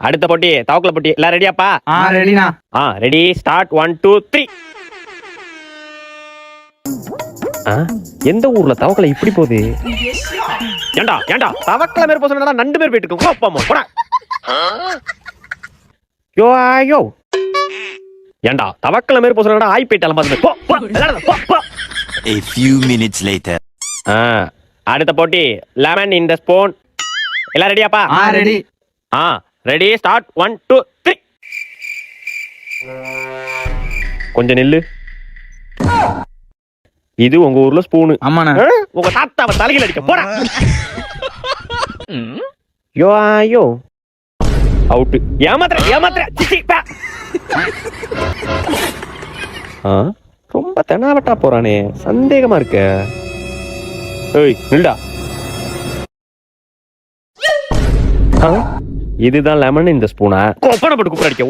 அடுத்த போட்டி தவக்கல போட்டி. எல்லாம் ரெடியாப்பா? ரெடினா. Ready start. 1 2 3. எந்த ஊர்ல தவக்கல இப்படி போகுது? ஏண்டா ஏண்டா தவக்கல மேல போக சொன்னா நண்டு பேர் போயிட்டு இருக்கு. கோப்பமா போடா. யோ ஐயோ ஏண்டா தவக்கல மேல போக சொன்னா ஆய் போயிட்டால பாத்து. போ போ போ போ. A few minutes later. அடுத்த போட்டி லெமன் இன் தி ஸ்பூன். எல்லாம் ரெடியாப்பா? ரெடி. Ready start. 1 2 3. கொஞ்சம் நில்லு. இது உங்க ஊர்ல ஸ்பூனு. ஆமாண்ணா. உங்க தாத்தாவை தலையில அடிக்க போடா. யோ ஐயோ அவுட். ஏமாத்துற சிச்சி பா. ரொம்ப தெனாவட்டா போறானே, சந்தேகமா இருக்கு. ஏய் நில்டா. இதுதான் லெமன் இந்த ஸ்பூனா? கொப்பனை போட்டு கூப்பிட அடிக்க.